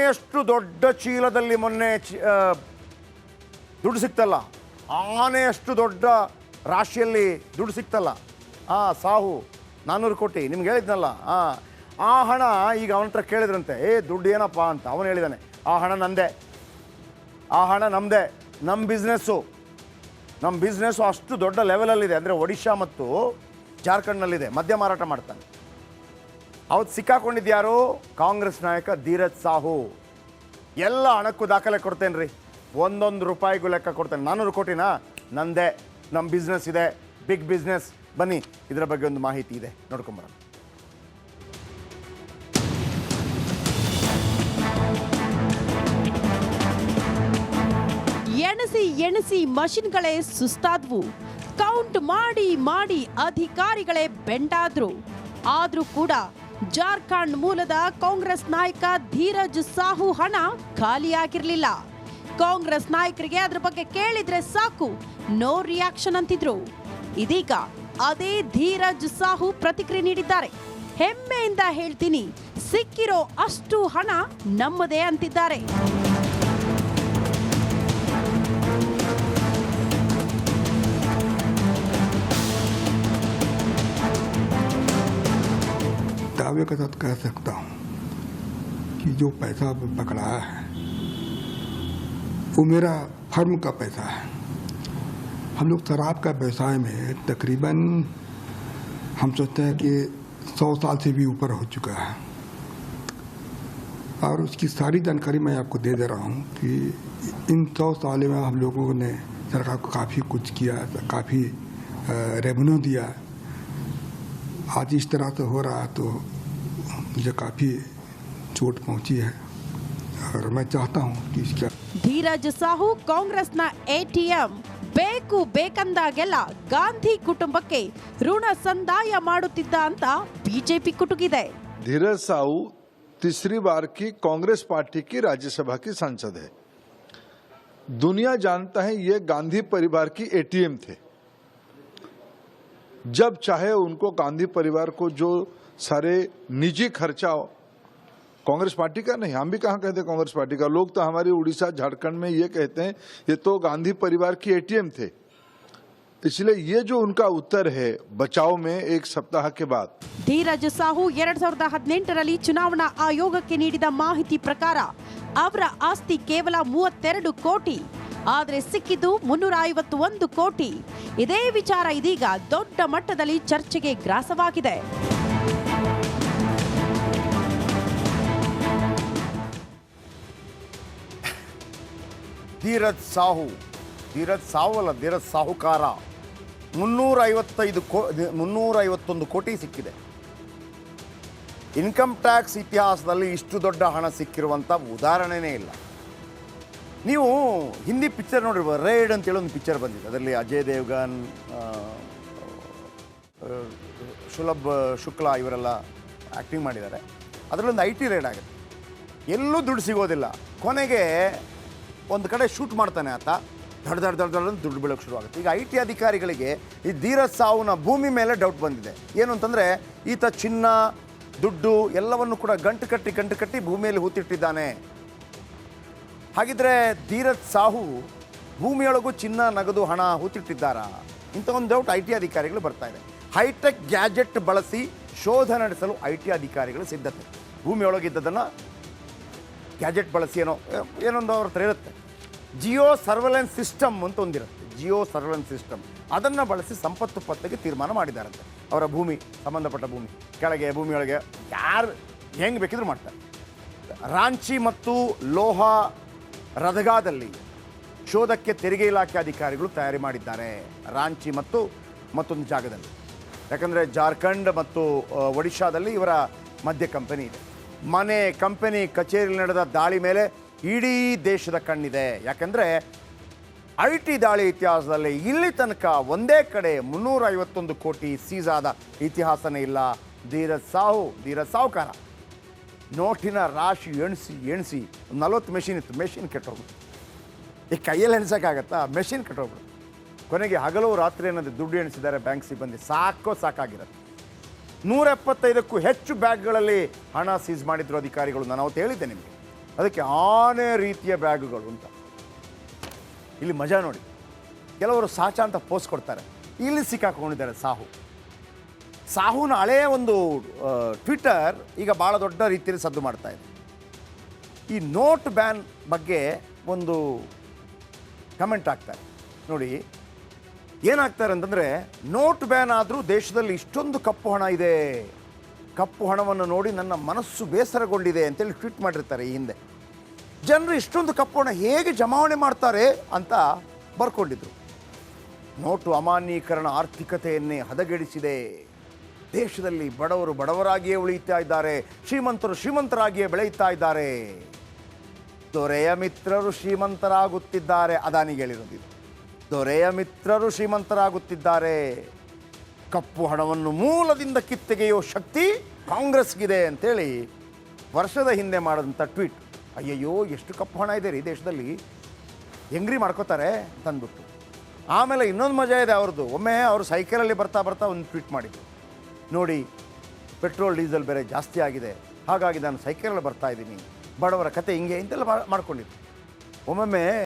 ಆನೆಯಷ್ಟು ದೊಡ್ಡ ಚೀಲದಲ್ಲಿ ಮೊನ್ನೆ ದುಡ್ಡು ಸಿಕ್ತಲ್ಲ, ಆನೆಯಷ್ಟು ದೊಡ್ಡ ರಾಶಿಯಲ್ಲಿ ದುಡ್ಡು ಸಿಕ್ತಲ್ಲ, ಸಾಹು 400 ಕೋಟಿ ನಿಮ್ಗೆ ಹೇಳಿದ್ನಲ್ಲ. ಆ ಹಣ ಈಗ ಅವನ ಹತ್ರ ಕೇಳಿದ್ರಂತೆ, ದುಡ್ಡು ಏನಪ್ಪ ಅಂತ. ಅವನು ಹೇಳಿದಾನೆ, ಆ ಹಣ ನಂದೇ, ಆ ಹಣ ನಮ್ಮದೇ, ನಮ್ಮ ಬಿಸ್ನೆಸ್ಸು ಅಷ್ಟು ದೊಡ್ಡ ಲೆವೆಲಲ್ಲಿದೆ. ಅಂದರೆ ಒಡಿಶಾ ಮತ್ತು ಜಾರ್ಖಂಡ್ನಲ್ಲಿದೆ, ಮದ್ಯ ಮಾರಾಟ ಮಾಡ್ತಾನೆ. ಅವತ್ತು ಸಿಕ್ಕಾಕೊಂಡಿದ್ಯಾರು? ಕಾಂಗ್ರೆಸ್ ನಾಯಕ ಧೀರಜ್ ಸಾಹು. ಎಲ್ಲ ಹಣಕ್ಕೂ ದಾಖಲೆ ಕೊಡ್ತೇನೆ ರೀ, ಒಂದೊಂದು ರೂಪಾಯಿಗೂ ಲೆಕ್ಕ ಕೊಡ್ತೇನೆ. 400 ಕೋಟಿನಾ ನಂದೇ, ನಮ್ಮ ಬಿಸ್ನೆಸ್ ಇದೆ, ಬಿಗ್ ಬಿಸ್ನೆಸ್. ಬನ್ನಿ, ಇದರ ಬಗ್ಗೆ ಒಂದು ಮಾಹಿತಿ ಇದೆ, ನೋಡ್ಕೊಂಬರೋಣ. ಎಣಿಸಿ ಮಷಿನ್ಗಳೇ ಸುಸ್ತಾದ್ವು. ಕೌಂಟ್ ಮಾಡಿ ಮಾಡಿ ಅಧಿಕಾರಿಗಳೇ ಬೆಂಡಾದ್ರು. ಆದ್ರೂ ಕೂಡ ಜಾರ್ಖಂಡ್ ಮೂಲದ ಕಾಂಗ್ರೆಸ್ ನಾಯಕ ಧೀರಜ್ ಸಾಹು ಹಣ ಖಾಲಿಯಾಗಿರ್ಲಿಲ್ಲ. ಕಾಂಗ್ರೆಸ್ ನಾಯಕರಿಗೆ ಅದ್ರ ಬಗ್ಗೆ ಕೇಳಿದ್ರೆ ಸಾಕು, ನೋ ರಿಯಾಕ್ಷನ್ ಅಂತಿದ್ರು. ಇದೀಗ ಅದೇ ಧೀರಜ್ ಸಾಹು ಪ್ರತಿಕ್ರಿಯೆ ನೀಡಿದ್ದಾರೆ. ಹೆಮ್ಮೆಯಿಂದ ಹೇಳ್ತೀನಿ, ಸಿಕ್ಕಿರೋ ಅಷ್ಟು ಹಣ ನಮ್ಮದೇ ಅಂತಿದ್ದಾರೆ. दावे के साथ कह सकता हूँ कि जो पैसा पकड़ा है वो मेरा फर्म का पैसा है. हम लोग शराब का व्यवसाय में तकरीबन हम सोचते हैं कि 100 साल से भी ऊपर हो चुका है. और उसकी सारी जानकारी मैं आपको दे दे रहा हूँ कि इन 100 साल में हम लोगों ने सरकार को काफ़ी कुछ किया, काफ़ी रेवेन्यू दिया. आज इस तरह से हो रहा है तो मुझे काफ़ी चोट पहुंची है और मैं चाहता हूं कि इसका. ಧೀರಜ್ ಸಾಹು ಕಾಂಗ್ರೆಸ್ನ ಎಟಿಎಂ ಬೇಕು ಬೇಕಂದಾಗೆಲ್ಲ ಗಾಂಧಿ ಕುಟುಂಬಕ್ಕೆ ಋಣ ಸಂದಾಯ ಮಾಡುತ್ತಿದ್ದ ಅಂತ ಬಿಜೆಪಿ ಕುಟುಕಿದೆ. धीरज साहू तीसरी बार की कांग्रेस पार्टी की राज्यसभा की सांसद है. दुनिया जानता है ये गांधी परिवार की एटीएम थे. जब चाहे उनको गांधी परिवार को जो सारे निजी खर्चा, कांग्रेस पार्टी का नहीं, हम भी कहाँ कहते कांग्रेस पार्टी का, लोग तो हमारी उड़ीसा झारखंड में ये कहते हैं ये तो गांधी परिवार की एटीएम थे. इसलिए ये जो उनका उत्तर है बचाव में एक सप्ताह के बाद. ಧೀರಜ್ ಸಾಹು 2018ರಲ್ಲಿ ಚುನಾವಣಾ ಆಯೋಗಕ್ಕೆ ನೀಡಿದ ಮಾಹಿತಿ ಪ್ರಕಾರ ಅವರ ಆಸ್ತಿ ಕೇವಲ 32 ಕೋಟಿ, ಆದರೆ ಸಿಕ್ಕಿದ್ದು 351 ಕೋಟಿ. ಇದೇ ವಿಚಾರ ಇದೀಗ ದೊಡ್ಡ ಮಟ್ಟದಲ್ಲಿ ಚರ್ಚೆಗೆ ಗ್ರಾಸವಾಗಿದೆ. ಧೀರಜ್ ಸಾಹು ಅಲ್ಲ, ಧೀರಜ್ ಸಾಹುಕಾರ. 351 ಕೋಟಿ ಸಿಕ್ಕಿದೆ. ಇನ್ಕಮ್ ಟ್ಯಾಕ್ಸ್ ಇತಿಹಾಸದಲ್ಲಿ ಇಷ್ಟು ದೊಡ್ಡ ಹಣ ಸಿಕ್ಕಿರುವಂಥ ಉದಾಹರಣೆನೇ ಇಲ್ಲ. ನೀವು ಹಿಂದಿ ಪಿಕ್ಚರ್ ನೋಡಿರ್ಬೋದು, ರೇಡ್ ಅಂತೇಳಿ ಒಂದು ಪಿಕ್ಚರ್ ಬಂದಿದೆ. ಅದರಲ್ಲಿ ಅಜಯ್ ದೇವ್ಗನ್, ಸುಲಭ್ ಶುಕ್ಲಾ ಇವರೆಲ್ಲ ಆ್ಯಕ್ಟಿಂಗ್ ಮಾಡಿದ್ದಾರೆ. ಅದರಲ್ಲೊಂದು IT ರೇಡ್ ಆಗುತ್ತೆ, ಎಲ್ಲೂ ದುಡ್ಡು ಸಿಗೋದಿಲ್ಲ. ಕೊನೆಗೆ ಒಂದು ಕಡೆ ಶೂಟ್ ಮಾಡ್ತಾನೆ ಆತ, ದಡ್ ದುಡ್ಡು ಬೀಳೋಕ್ಕೆ ಶುರುವಾಗುತ್ತೆ. ಈಗ IT ಅಧಿಕಾರಿಗಳಿಗೆ ಈ ಧೀರಜ್ ಸಾಹುನ ಭೂಮಿ ಮೇಲೆ ಡೌಟ್ ಬಂದಿದೆ. ಏನು ಅಂತಂದರೆ, ಈತ ಚಿನ್ನ, ದುಡ್ಡು ಎಲ್ಲವನ್ನು ಕೂಡ ಗಂಟು ಕಟ್ಟಿ ಭೂಮಿಯಲ್ಲಿ ಹೂತಿಟ್ಟಿದ್ದಾನೆ. ಹಾಗಿದ್ರೆ ಧೀರಜ್ ಸಾಹು ಭೂಮಿಯೊಳಗೂ ಚಿನ್ನ, ನಗದು, ಹಣ ಹೂತಿಟ್ಟಿದ್ದಾರಾ? ಇಂಥ ಒಂದು ಡೌಟ್ IT ಅಧಿಕಾರಿಗಳು ಬರ್ತಾ ಇದೆ. ಹೈಟೆಕ್ ಗ್ಯಾಜೆಟ್ ಬಳಸಿ ಶೋಧ ನಡೆಸಲು IT ಅಧಿಕಾರಿಗಳು ಸಿದ್ಧತೆ. ಭೂಮಿಯೊಳಗಿದ್ದದನ್ನು ಗ್ಯಾಜೆಟ್ ಬಳಸಿ ಏನೊಂದು ಅವ್ರ ಹತ್ರ ಇರುತ್ತೆ. ಜಿಯೋ ಸರ್ವೆಲೆನ್ಸ್ ಸಿಸ್ಟಮ್ ಅಂತ ಒಂದಿರುತ್ತೆ, ಜಿಯೋ ಸರ್ವೆಲೆನ್ಸ್ ಸಿಸ್ಟಮ್. ಅದನ್ನು ಬಳಸಿ ಸಂಪತ್ತು ಪತ್ತೆಗೆ ತೀರ್ಮಾನ ಮಾಡಿದ್ದಾರಂತೆ. ಅವರ ಭೂಮಿ, ಸಂಬಂಧಪಟ್ಟ ಭೂಮಿ ಕೆಳಗೆ, ಭೂಮಿಯೊಳಗೆ ಯಾರು ಹೆಂಗೆ ಬೇಕಿದ್ರು ಮಾಡ್ತಾರೆ. ರಾಂಚಿ ಮತ್ತು ಲೋಹಾ ರದಗಾದಲ್ಲಿ ಶೋಧಕ್ಕೆ ತೆರಿಗೆ ಇಲಾಖೆ ಅಧಿಕಾರಿಗಳು ತಯಾರಿ ಮಾಡಿದ್ದಾರೆ. ರಾಂಚಿ ಮತ್ತು ಮತ್ತೊಂದು ಜಾಗದಲ್ಲಿ, ಯಾಕಂದರೆ ಜಾರ್ಖಂಡ್ ಮತ್ತು ಒಡಿಶಾದಲ್ಲಿ ಇವರ ಮದ್ಯ ಕಂಪನಿ ಇದೆ. ಮನೆ, ಕಂಪನಿ, ಕಚೇರಿಯಲ್ಲಿ ನಡೆದ ದಾಳಿ ಮೇಲೆ ಇಡೀ ದೇಶದ ಕಣ್ಣಿದೆ. ಯಾಕಂದರೆ IT ದಾಳಿ ಇತಿಹಾಸದಲ್ಲಿ ಇಲ್ಲಿ ತನಕ ಒಂದೇ ಕಡೆ 351 ಕೋಟಿ ಸೀಸ್ ಆದ ಇತಿಹಾಸನೇ ಇಲ್ಲ. ಧೀರಜ್ ಸಾಹುಕಾರ ನೋಟಿನ ರಾಶಿ ಎಣಿಸಿ 40 ಮೆಷಿನ್ ಇತ್ತು, ಮೆಷಿನ್ ಕೆಟ್ಟೋಗ್ಬಿಟ್ಟು. ಈ ಕೈಯಲ್ಲಿ ಎಣಿಸೋಕ್ಕಾಗತ್ತಾ? ಮೆಷಿನ್ ಕೆಟ್ಟೋಗ್ಬಿಟ್ಟು. ಕೊನೆಗೆ ಹಗಲು ರಾತ್ರಿ ಅನ್ನೋದು ದುಡ್ಡು ಎಣಿಸಿದ್ದಾರೆ ಬ್ಯಾಂಕ್ ಸಿಬ್ಬಂದಿ. ಸಾಕಾಗಿರುತ್ತೆ. 175ಕ್ಕೂ ಹೆಚ್ಚು ಬ್ಯಾಗ್ಗಳಲ್ಲಿ ಹಣ ಸೀಸ್ ಮಾಡಿದ್ರು ಅಧಿಕಾರಿಗಳು. ನಾನು ಅವತ್ತು ಹೇಳಿದ್ದೆ ನಿಮಗೆ, ಅದಕ್ಕೆ ಆನೆ ರೀತಿಯ ಬ್ಯಾಗುಗಳು ಅಂತ. ಇಲ್ಲಿ ಮಜಾ ನೋಡಿ, ಕೆಲವರು ಸಾಚ ಅಂತ ಪೋಸ್ಟ್ ಕೊಡ್ತಾರೆ. ಇಲ್ಲಿ ಸಿಕ್ಕಾಕೊಂಡಿದ್ದಾರೆ ಸಾಹುನ ಹಳೆಯ ಒಂದು ಟ್ವಿಟರ್ ಈಗ ಭಾಳ ದೊಡ್ಡ ರೀತಿಯಲ್ಲಿ ಸದ್ದು ಮಾಡ್ತಾ ಇದೆ. ಈ ನೋಟ್ ಬ್ಯಾನ್ ಬಗ್ಗೆ ಒಂದು ಕಮೆಂಟ್ ಆಗ್ತಾರೆ ನೋಡಿ. ಏನಾಗ್ತಾರೆ ಅಂತಂದರೆ, ನೋಟ್ ಬ್ಯಾನ್ ಆದರೂ ದೇಶದಲ್ಲಿ ಇಷ್ಟೊಂದು ಕಪ್ಪು ಹಣ ಇದೆ, ಕಪ್ಪು ಹಣವನ್ನು ನೋಡಿ ನನ್ನ ಮನಸ್ಸು ಬೇಸರಗೊಂಡಿದೆ ಅಂತೇಳಿ ಟ್ವೀಟ್ ಮಾಡಿರ್ತಾರೆ. ಈ ಹಿಂದೆ ಜನರು ಇಷ್ಟೊಂದು ಕಪ್ಪು ಹಣ ಹೇಗೆ ಜಮಾವಣೆ ಮಾಡ್ತಾರೆ ಅಂತ ಬರ್ಕೊಂಡಿದ್ರು. ನೋಟು ಅಮಾನ್ಯೀಕರಣ ಆರ್ಥಿಕತೆಯನ್ನೇ ಹದಗೆಡಿಸಿದೆ. ದೇಶದಲ್ಲಿ ಬಡವರು ಬಡವರಾಗಿಯೇ ಉಳಿಯುತ್ತಾ ಇದ್ದಾರೆ, ಶ್ರೀಮಂತರು ಶ್ರೀಮಂತರಾಗಿಯೇ ಬೆಳೆಯುತ್ತಾ ಇದ್ದಾರೆ. ದೊರೆಯ ಮಿತ್ರರು ಶ್ರೀಮಂತರಾಗುತ್ತಿದ್ದಾರೆ. ಅದಾನಿಗೆ ಹೇಳಿರೋದು ಇದು. ದೊರೆಯ ಮಿತ್ರರು ಶ್ರೀಮಂತರಾಗುತ್ತಿದ್ದಾರೆ. ಕಪ್ಪು ಹಣವನ್ನು ಮೂಲದಿಂದ ಕಿತ್ತೆಗೆಯುವ ಶಕ್ತಿ ಕಾಂಗ್ರೆಸ್ಗಿದೆ ಅಂತೇಳಿ ವರ್ಷದ ಹಿಂದೆ ಮಾಡಿದಂಥ ಟ್ವೀಟ್. ಅಯ್ಯಯ್ಯೋ, ಎಷ್ಟು ಕಪ್ಪು ಹಣ ಇದೆ ರೀ ದೇಶದಲ್ಲಿ, ಹೆಂಗ್ರಿ ಮಾಡ್ಕೋತಾರೆ ಅಂತಂದ್ಬಿಟ್ಟು. ಆಮೇಲೆ ಇನ್ನೊಂದು ಮಜಾ ಇದೆ ಅವ್ರದ್ದು. ಒಮ್ಮೆ ಅವರು ಸೈಕಲಲ್ಲಿ ಬರ್ತಾ ಒಂದು ಟ್ವೀಟ್ ಮಾಡಿದ್ರು ನೋಡಿ, ಪೆಟ್ರೋಲ್ ಡೀಸೆಲ್ ಬೇರೆ ಜಾಸ್ತಿ ಆಗಿದೆ, ಹಾಗಾಗಿ ನಾನು ಸೈಕಲಲ್ಲಿ ಬರ್ತಾ ಇದ್ದೀನಿ, ಬಡವರ ಕತೆ ಹಿಂಗೆ ಇಂತೆಲ್ಲ ಮಾಡ್ಕೊಂಡಿದ್ರು. ಒಮ್ಮೊಮ್ಮೆ